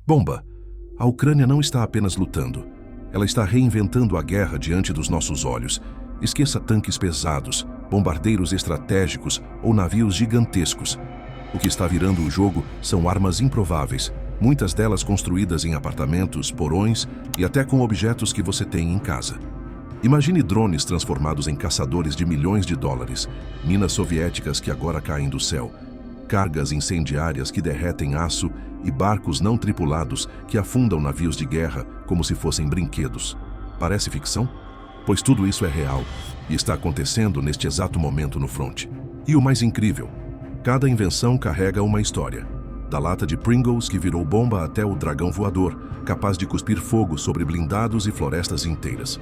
Bomba! A Ucrânia não está apenas lutando. Ela está reinventando a guerra diante dos nossos olhos. Esqueça tanques pesados, bombardeiros estratégicos ou navios gigantescos. O que está virando o jogo são armas improváveis, muitas delas construídas em apartamentos, porões e até com objetos que você tem em casa. Imagine drones transformados em caçadores de milhões de dólares, minas soviéticas que agora caem do céu, cargas incendiárias que derretem aço e barcos não tripulados que afundam navios de guerra como se fossem brinquedos. Parece ficção? Pois tudo isso é real e está acontecendo neste exato momento no fronte. E o mais incrível, cada invenção carrega uma história. Da lata de Pringles que virou bomba até o dragão voador, capaz de cuspir fogo sobre blindados e florestas inteiras.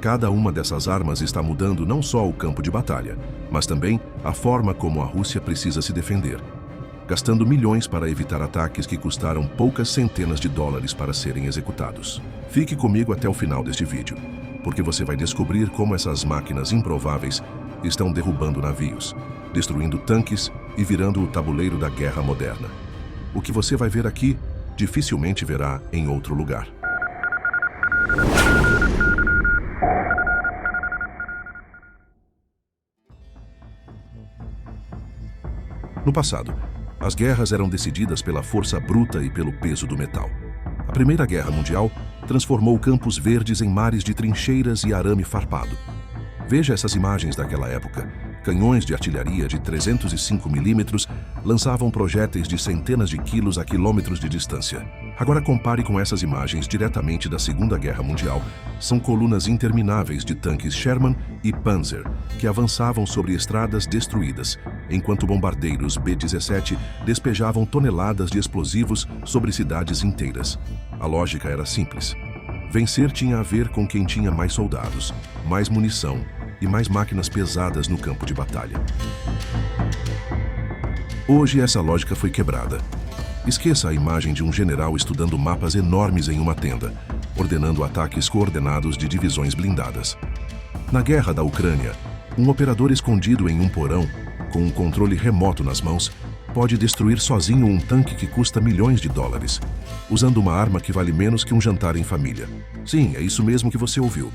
Cada uma dessas armas está mudando não só o campo de batalha, mas também a forma como a Rússia precisa se defender, gastando milhões para evitar ataques que custaram poucas centenas de dólares para serem executados. Fique comigo até o final deste vídeo, porque você vai descobrir como essas máquinas improváveis estão derrubando navios, destruindo tanques e virando o tabuleiro da guerra moderna. O que você vai ver aqui, dificilmente verá em outro lugar. No passado, as guerras eram decididas pela força bruta e pelo peso do metal. A Primeira Guerra Mundial transformou campos verdes em mares de trincheiras e arame farpado. Veja essas imagens daquela época. Canhões de artilharia de 305 milímetros lançavam projéteis de centenas de quilos a quilômetros de distância. Agora compare com essas imagens diretamente da Segunda Guerra Mundial. São colunas intermináveis de tanques Sherman e Panzer que avançavam sobre estradas destruídas, enquanto bombardeiros B-17 despejavam toneladas de explosivos sobre cidades inteiras. A lógica era simples. Vencer tinha a ver com quem tinha mais soldados, mais munição e mais máquinas pesadas no campo de batalha. Hoje essa lógica foi quebrada. Esqueça a imagem de um general estudando mapas enormes em uma tenda, ordenando ataques coordenados de divisões blindadas. Na guerra da Ucrânia, um operador escondido em um porão, com um controle remoto nas mãos, pode destruir sozinho um tanque que custa milhões de dólares, usando uma arma que vale menos que um jantar em família. Sim, é isso mesmo que você ouviu.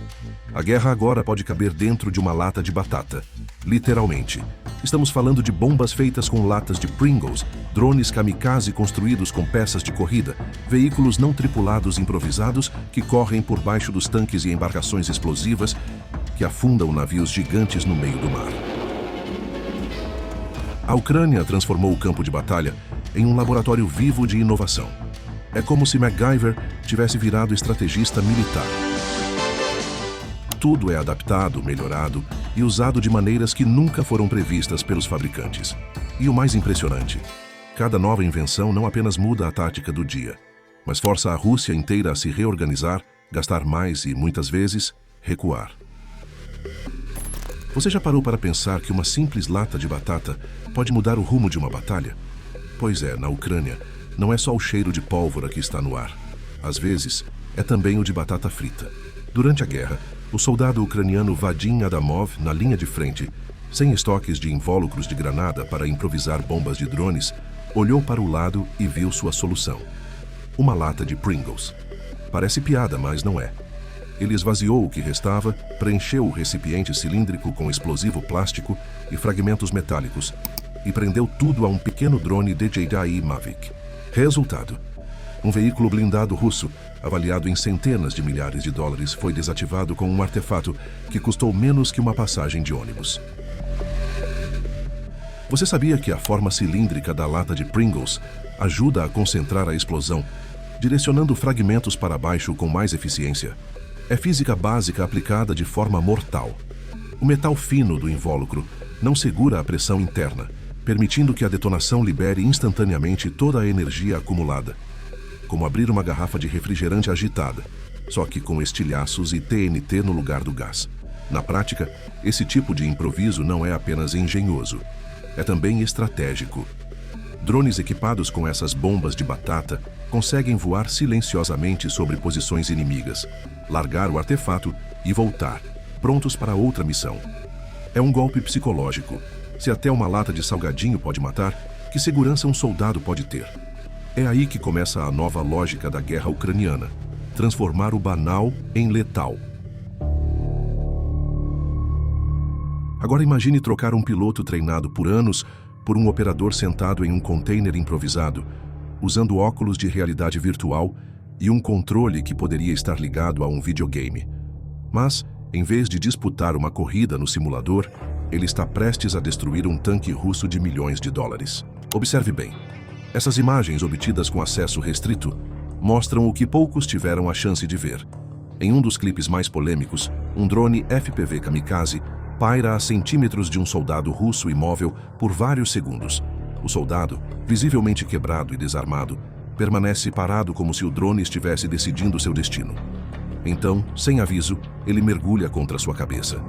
A guerra agora pode caber dentro de uma lata de batata. Literalmente. Estamos falando de bombas feitas com latas de Pringles, drones kamikaze construídos com peças de corrida, veículos não tripulados improvisados que correm por baixo dos tanques e embarcações explosivas que afundam navios gigantes no meio do mar. A Ucrânia transformou o campo de batalha em um laboratório vivo de inovação. É como se MacGyver tivesse virado estrategista militar. Tudo é adaptado, melhorado e usado de maneiras que nunca foram previstas pelos fabricantes. E o mais impressionante, cada nova invenção não apenas muda a tática do dia, mas força a Rússia inteira a se reorganizar, gastar mais e, muitas vezes, recuar. Você já parou para pensar que uma simples lata de batata pode mudar o rumo de uma batalha? Pois é, na Ucrânia, não é só o cheiro de pólvora que está no ar. Às vezes, é também o de batata frita. Durante a guerra, o soldado ucraniano Vadim Adamov, na linha de frente, sem estoques de invólucros de granada para improvisar bombas de drones, olhou para o lado e viu sua solução. Uma lata de Pringles. Parece piada, mas não é. Ele esvaziou o que restava, preencheu o recipiente cilíndrico com explosivo plástico e fragmentos metálicos e prendeu tudo a um pequeno drone DJI Mavic. Resultado: um veículo blindado russo, avaliado em centenas de milhares de dólares, foi desativado com um artefato que custou menos que uma passagem de ônibus. Você sabia que a forma cilíndrica da lata de Pringles ajuda a concentrar a explosão, direcionando fragmentos para baixo com mais eficiência? É física básica aplicada de forma mortal. O metal fino do invólucro não segura a pressão interna, permitindo que a detonação libere instantaneamente toda a energia acumulada, como abrir uma garrafa de refrigerante agitada, só que com estilhaços e TNT no lugar do gás. Na prática, esse tipo de improviso não é apenas engenhoso, é também estratégico. Drones equipados com essas bombas de batata conseguem voar silenciosamente sobre posições inimigas, largar o artefato e voltar, prontos para outra missão. É um golpe psicológico. Se até uma lata de salgadinho pode matar, que segurança um soldado pode ter? É aí que começa a nova lógica da guerra ucraniana: transformar o banal em letal. Agora imagine trocar um piloto treinado por anos por um operador sentado em um container improvisado, usando óculos de realidade virtual e um controle que poderia estar ligado a um videogame. Mas, em vez de disputar uma corrida no simulador, ele está prestes a destruir um tanque russo de milhões de dólares. Observe bem. Essas imagens obtidas com acesso restrito mostram o que poucos tiveram a chance de ver. Em um dos clipes mais polêmicos, um drone FPV kamikaze paira a centímetros de um soldado russo imóvel por vários segundos. O soldado, visivelmente quebrado e desarmado, permanece parado como se o drone estivesse decidindo seu destino. Então, sem aviso, ele mergulha contra sua cabeça.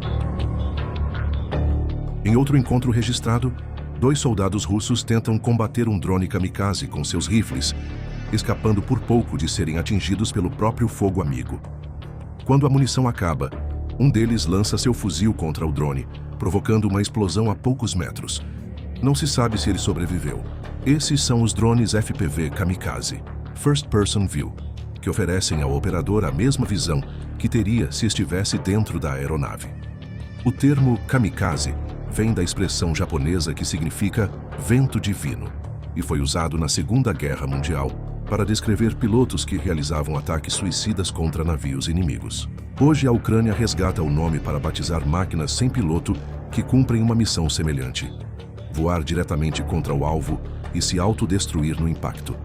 Em outro encontro registrado, 2 soldados russos tentam combater um drone kamikaze com seus rifles, escapando por pouco de serem atingidos pelo próprio fogo amigo. Quando a munição acaba, um deles lança seu fuzil contra o drone, provocando uma explosão a poucos metros. Não se sabe se ele sobreviveu. Esses são os drones FPV kamikaze, First Person View, que oferecem ao operador a mesma visão que teria se estivesse dentro da aeronave. O termo kamikaze vem da expressão japonesa que significa vento divino e foi usado na Segunda Guerra Mundial para descrever pilotos que realizavam ataques suicidas contra navios inimigos. Hoje, a Ucrânia resgata o nome para batizar máquinas sem piloto que cumprem uma missão semelhante: voar diretamente contra o alvo e se autodestruir no impacto.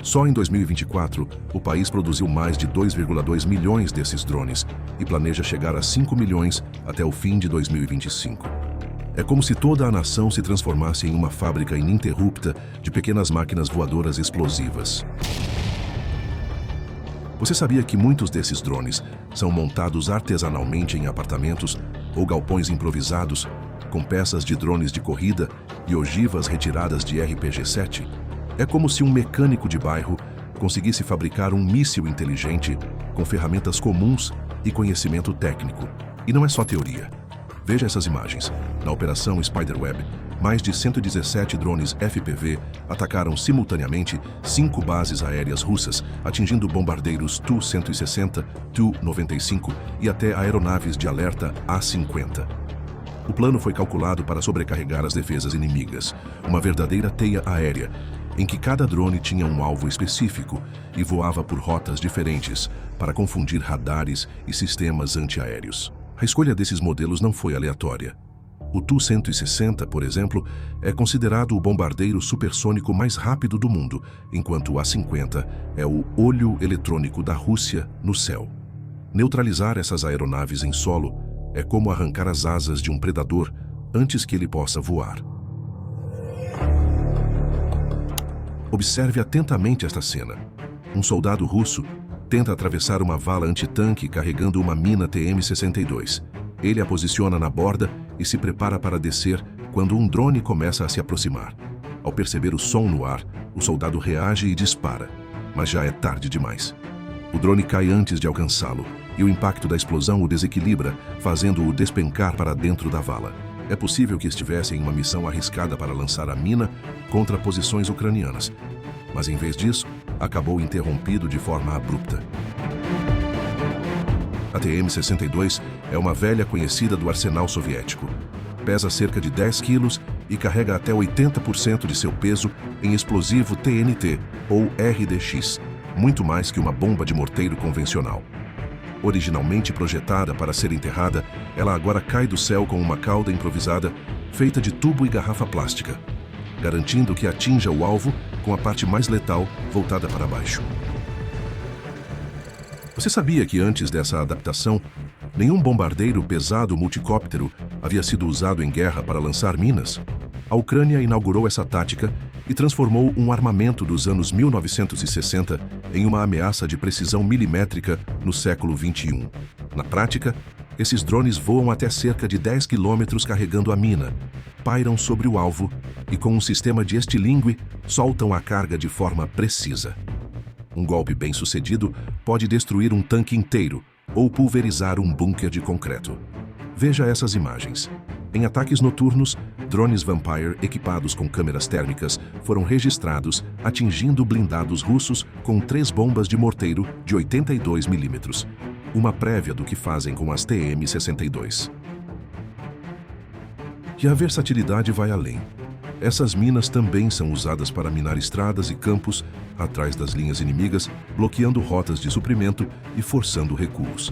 Só em 2024, o país produziu mais de 2,2 milhões desses drones e planeja chegar a 5 milhões até o fim de 2025. É como se toda a nação se transformasse em uma fábrica ininterrupta de pequenas máquinas voadoras explosivas. Você sabia que muitos desses drones são montados artesanalmente em apartamentos ou galpões improvisados, com peças de drones de corrida e ogivas retiradas de RPG-7? É como se um mecânico de bairro conseguisse fabricar um míssil inteligente com ferramentas comuns e conhecimento técnico. E não é só teoria. Veja essas imagens. Na Operação Spiderweb, mais de 117 drones FPV atacaram simultaneamente 5 bases aéreas russas, atingindo bombardeiros Tu-160, Tu-95 e até aeronaves de alerta A-50. O plano foi calculado para sobrecarregar as defesas inimigas, uma verdadeira teia aérea, em que cada drone tinha um alvo específico e voava por rotas diferentes para confundir radares e sistemas antiaéreos. A escolha desses modelos não foi aleatória. O Tu-160, por exemplo, é considerado o bombardeiro supersônico mais rápido do mundo, enquanto o A-50 é o olho eletrônico da Rússia no céu. Neutralizar essas aeronaves em solo é como arrancar as asas de um predador antes que ele possa voar. Observe atentamente esta cena. Um soldado russo tenta atravessar uma vala antitanque carregando uma mina TM-62. Ele a posiciona na borda e se prepara para descer quando um drone começa a se aproximar. Ao perceber o som no ar, o soldado reage e dispara, mas já é tarde demais. O drone cai antes de alcançá-lo e o impacto da explosão o desequilibra, fazendo-o despencar para dentro da vala. É possível que estivesse em uma missão arriscada para lançar a mina contra posições ucranianas, mas em vez disso, acabou interrompido de forma abrupta. A TM-62 é uma velha conhecida do arsenal soviético. Pesa cerca de 10 quilos e carrega até 80% de seu peso em explosivo TNT ou RDX, muito mais que uma bomba de morteiro convencional. Originalmente projetada para ser enterrada, ela agora cai do céu com uma cauda improvisada feita de tubo e garrafa plástica, garantindo que atinja o alvo com a parte mais letal voltada para baixo. Você sabia que antes dessa adaptação, nenhum bombardeiro pesado multicóptero havia sido usado em guerra para lançar minas? A Ucrânia inaugurou essa tática e transformou um armamento dos anos 1960 em uma ameaça de precisão milimétrica no século XXI. Na prática, esses drones voam até cerca de 10 quilômetros carregando a mina, pairam sobre o alvo e, com um sistema de estilingue, soltam a carga de forma precisa. Um golpe bem-sucedido pode destruir um tanque inteiro ou pulverizar um bunker de concreto. Veja essas imagens. Em ataques noturnos, drones Vampire equipados com câmeras térmicas foram registrados atingindo blindados russos com 3 bombas de morteiro de 82 mm, uma prévia do que fazem com as TM-62. E a versatilidade vai além. Essas minas também são usadas para minar estradas e campos atrás das linhas inimigas, bloqueando rotas de suprimento e forçando recuos.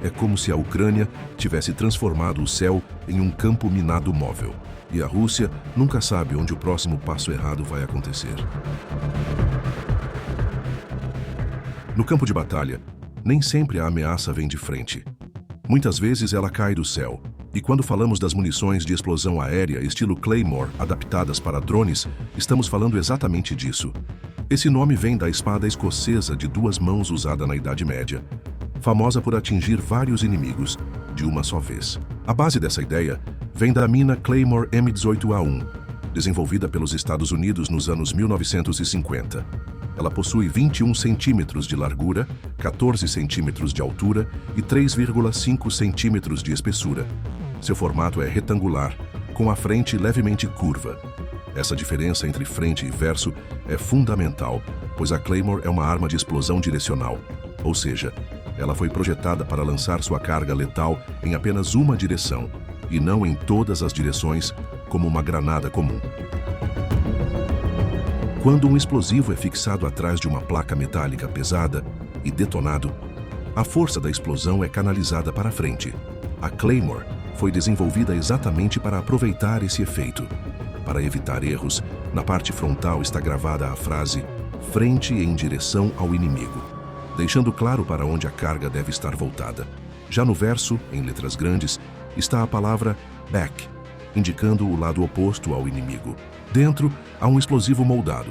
É como se a Ucrânia tivesse transformado o céu em um campo minado móvel. E a Rússia nunca sabe onde o próximo passo errado vai acontecer. No campo de batalha, nem sempre a ameaça vem de frente. Muitas vezes ela cai do céu. E quando falamos das munições de explosão aérea estilo Claymore adaptadas para drones, estamos falando exatamente disso. Esse nome vem da espada escocesa de 2 mãos usada na Idade Média, famosa por atingir vários inimigos de uma só vez. A base dessa ideia vem da mina Claymore M18A1, desenvolvida pelos Estados Unidos nos anos 1950. Ela possui 21 centímetros de largura, 14 centímetros de altura e 3,5 centímetros de espessura. Seu formato é retangular, com a frente levemente curva. Essa diferença entre frente e verso é fundamental, pois a Claymore é uma arma de explosão direcional, ou seja, ela foi projetada para lançar sua carga letal em apenas uma direção, e não em todas as direções, como uma granada comum. Quando um explosivo é fixado atrás de uma placa metálica pesada e detonado, a força da explosão é canalizada para a frente. A Claymore foi desenvolvida exatamente para aproveitar esse efeito. Para evitar erros, na parte frontal está gravada a frase "frente em direção ao inimigo", deixando claro para onde a carga deve estar voltada. Já no verso, em letras grandes, está a palavra "back", indicando o lado oposto ao inimigo. Dentro, há um explosivo moldado.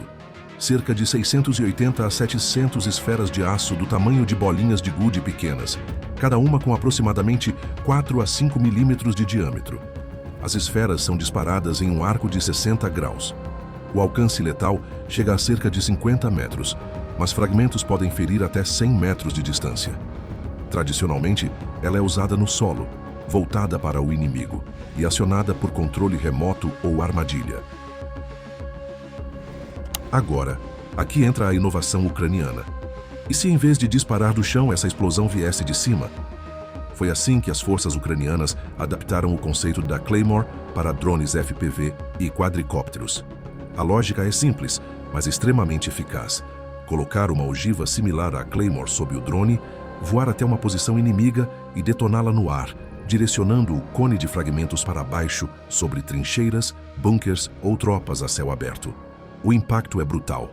Cerca de 680 a 700 esferas de aço do tamanho de bolinhas de gude pequenas, cada uma com aproximadamente 4 a 5 milímetros de diâmetro. As esferas são disparadas em um arco de 60 graus. O alcance letal chega a cerca de 50 metros, mas fragmentos podem ferir até 100 metros de distância. Tradicionalmente, ela é usada no solo, voltada para o inimigo, e acionada por controle remoto ou armadilha. Agora, aqui entra a inovação ucraniana. E se em vez de disparar do chão essa explosão viesse de cima? Foi assim que as forças ucranianas adaptaram o conceito da Claymore para drones FPV e quadricópteros. A lógica é simples, mas extremamente eficaz. Colocar uma ogiva similar à Claymore sob o drone, voar até uma posição inimiga e detoná-la no ar, direcionando o cone de fragmentos para baixo sobre trincheiras, bunkers ou tropas a céu aberto. O impacto é brutal.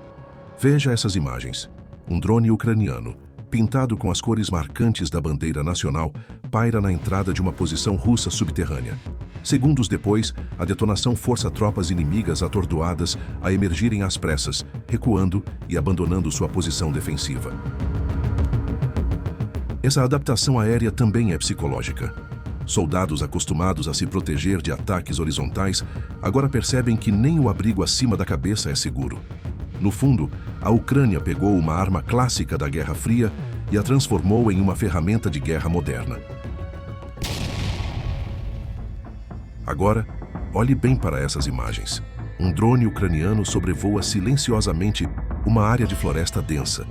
Veja essas imagens. Um drone ucraniano, pintado com as cores marcantes da bandeira nacional, paira na entrada de uma posição russa subterrânea. Segundos depois, a detonação força tropas inimigas atordoadas a emergirem às pressas, recuando e abandonando sua posição defensiva. Essa adaptação aérea também é psicológica. Soldados acostumados a se proteger de ataques horizontais agora percebem que nem o abrigo acima da cabeça é seguro. No fundo, a Ucrânia pegou uma arma clássica da Guerra Fria e a transformou em uma ferramenta de guerra moderna. Agora, olhe bem para essas imagens. Um drone ucraniano sobrevoa silenciosamente uma área de floresta densa.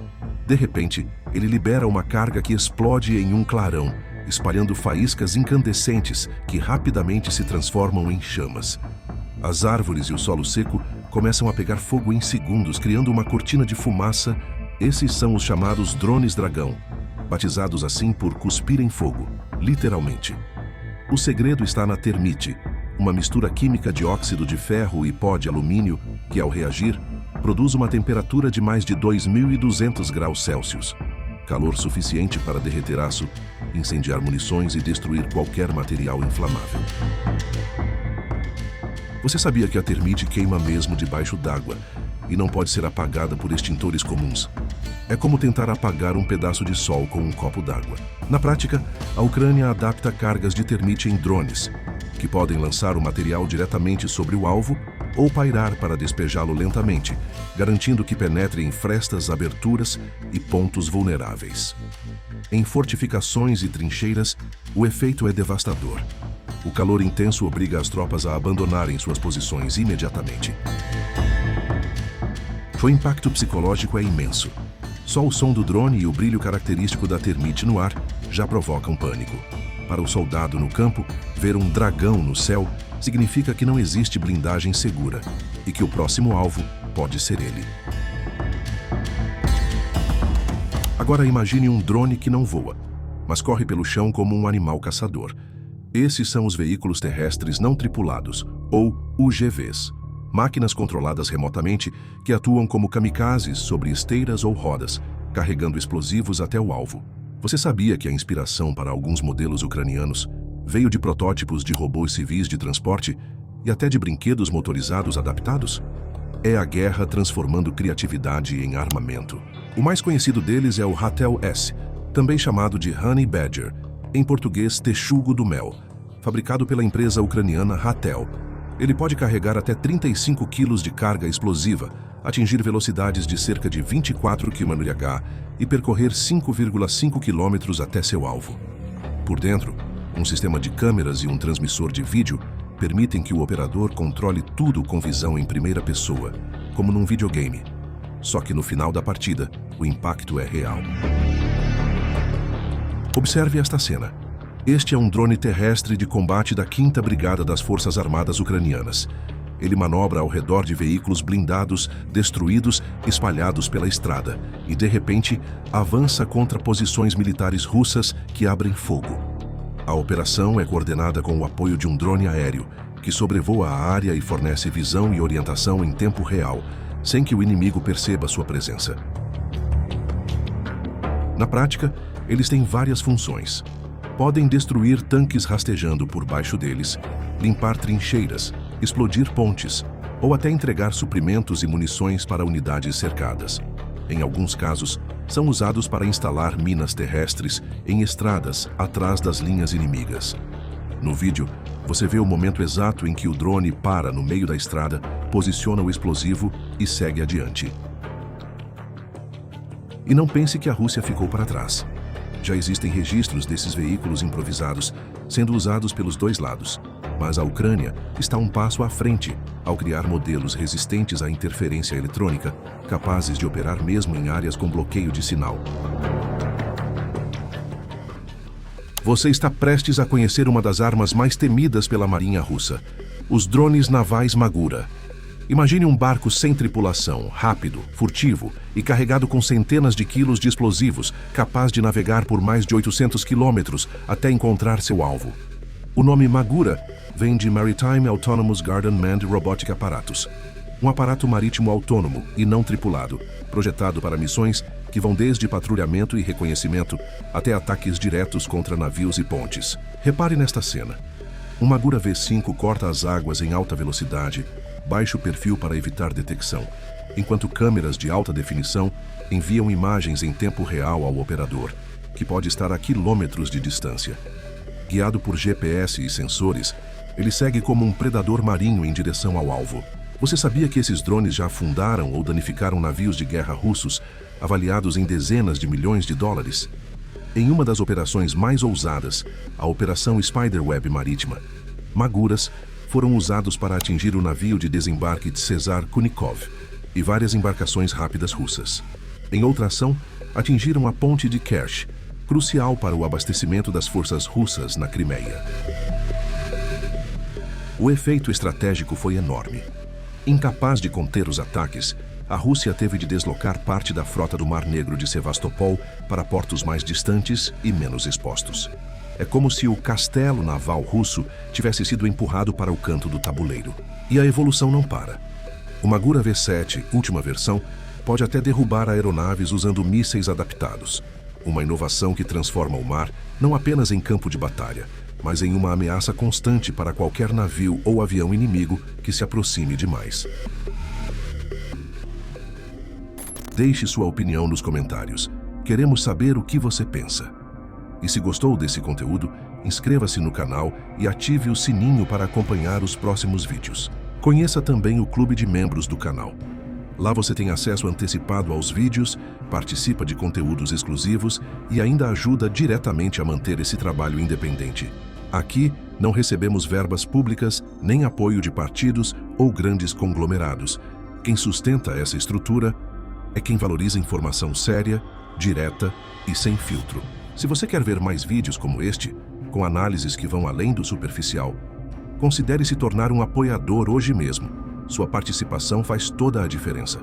De repente, ele libera uma carga que explode em um clarão, espalhando faíscas incandescentes que rapidamente se transformam em chamas. As árvores e o solo seco começam a pegar fogo em segundos, criando uma cortina de fumaça. Esses são os chamados drones dragão, batizados assim por cuspirem fogo, literalmente. O segredo está na termite, uma mistura química de óxido de ferro e pó de alumínio que, ao reagir, produz uma temperatura de mais de 2.200 graus Celsius. Calor suficiente para derreter aço, incendiar munições e destruir qualquer material inflamável. Você sabia que a termite queima mesmo debaixo d'água e não pode ser apagada por extintores comuns? É como tentar apagar um pedaço de sol com um copo d'água. Na prática, a Ucrânia adapta cargas de termite em drones, que podem lançar o material diretamente sobre o alvo ou pairar para despejá-lo lentamente, garantindo que penetre em frestas, aberturas e pontos vulneráveis. Em fortificações e trincheiras, o efeito é devastador. O calor intenso obriga as tropas a abandonarem suas posições imediatamente. O impacto psicológico é imenso. Só o som do drone e o brilho característico da termite no ar já provocam pânico. Para o soldado no campo, ver um dragão no céu significa que não existe blindagem segura e que o próximo alvo pode ser ele. Agora imagine um drone que não voa, mas corre pelo chão como um animal caçador. Esses são os veículos terrestres não tripulados, ou UGVs. Máquinas controladas remotamente que atuam como kamikazes sobre esteiras ou rodas, carregando explosivos até o alvo. Você sabia que a inspiração para alguns modelos ucranianos veio de protótipos de robôs civis de transporte e até de brinquedos motorizados adaptados? É a guerra transformando criatividade em armamento. O mais conhecido deles é o Hatel-S, também chamado de Honey Badger, em português texugo do mel, fabricado pela empresa ucraniana Hatel. Ele pode carregar até 35 kg de carga explosiva, atingir velocidades de cerca de 24 km/h e percorrer 5,5 km até seu alvo. Por dentro, um sistema de câmeras e um transmissor de vídeo permitem que o operador controle tudo com visão em primeira pessoa, como num videogame. Só que no final da partida, o impacto é real. Observe esta cena. Este é um drone terrestre de combate da 5ª Brigada das Forças Armadas Ucranianas. Ele manobra ao redor de veículos blindados, destruídos, espalhados pela estrada e, de repente, avança contra posições militares russas que abrem fogo. A operação é coordenada com o apoio de um drone aéreo, que sobrevoa a área e fornece visão e orientação em tempo real, sem que o inimigo perceba sua presença. Na prática, eles têm várias funções. Podem destruir tanques rastejando por baixo deles, limpar trincheiras, explodir pontes ou até entregar suprimentos e munições para unidades cercadas. Em alguns casos, são usados para instalar minas terrestres em estradas atrás das linhas inimigas. No vídeo, você vê o momento exato em que o drone para no meio da estrada, posiciona o explosivo e segue adiante. E não pense que a Rússia ficou para trás. Já existem registros desses veículos improvisados sendo usados pelos dois lados, mas a Ucrânia está um passo à frente ao criar modelos resistentes à interferência eletrônica, capazes de operar mesmo em áreas com bloqueio de sinal. Você está prestes a conhecer uma das armas mais temidas pela Marinha Russa, os drones navais Magura. Imagine um barco sem tripulação, rápido, furtivo e carregado com centenas de quilos de explosivos, capaz de navegar por mais de 800 quilômetros até encontrar seu alvo. O nome Magura vem de Maritime Autonomous Garden Manned Robotic Apparatus, um aparato marítimo autônomo e não tripulado, projetado para missões que vão desde patrulhamento e reconhecimento até ataques diretos contra navios e pontes. Repare nesta cena. Um Magura V5 corta as águas em alta velocidade, baixo perfil para evitar detecção, enquanto câmeras de alta definição enviam imagens em tempo real ao operador, que pode estar a quilômetros de distância. Guiado por GPS e sensores, ele segue como um predador marinho em direção ao alvo. Você sabia que esses drones já afundaram ou danificaram navios de guerra russos, avaliados em dezenas de milhões de dólares? Em uma das operações mais ousadas, a Operação Spiderweb Marítima, Maguras foram usados para atingir o navio de desembarque de Cesar Kunikov e várias embarcações rápidas russas. Em outra ação, atingiram a ponte de Kerch, crucial para o abastecimento das forças russas na Crimeia. O efeito estratégico foi enorme. Incapaz de conter os ataques, a Rússia teve de deslocar parte da frota do Mar Negro de Sevastopol para portos mais distantes e menos expostos. É como se o castelo naval russo tivesse sido empurrado para o canto do tabuleiro. E a evolução não para. O Magura V7, última versão, pode até derrubar aeronaves usando mísseis adaptados. Uma inovação que transforma o mar não apenas em campo de batalha, mas em uma ameaça constante para qualquer navio ou avião inimigo que se aproxime demais. Deixe sua opinião nos comentários. Queremos saber o que você pensa. E se gostou desse conteúdo, inscreva-se no canal e ative o sininho para acompanhar os próximos vídeos. Conheça também o clube de membros do canal. Lá você tem acesso antecipado aos vídeos, participa de conteúdos exclusivos e ainda ajuda diretamente a manter esse trabalho independente. Aqui, Não recebemos verbas públicas, nem apoio de partidos ou grandes conglomerados. Quem sustenta essa estrutura é quem valoriza informação séria, direta e sem filtro. Se você quer ver mais vídeos como este, com análises que vão além do superficial, considere se tornar um apoiador hoje mesmo. Sua participação faz toda a diferença.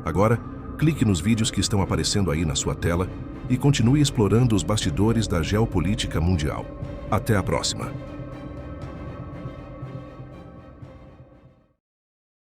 Agora, clique nos vídeos que estão aparecendo aí na sua tela e continue explorando os bastidores da geopolítica mundial. Até a próxima!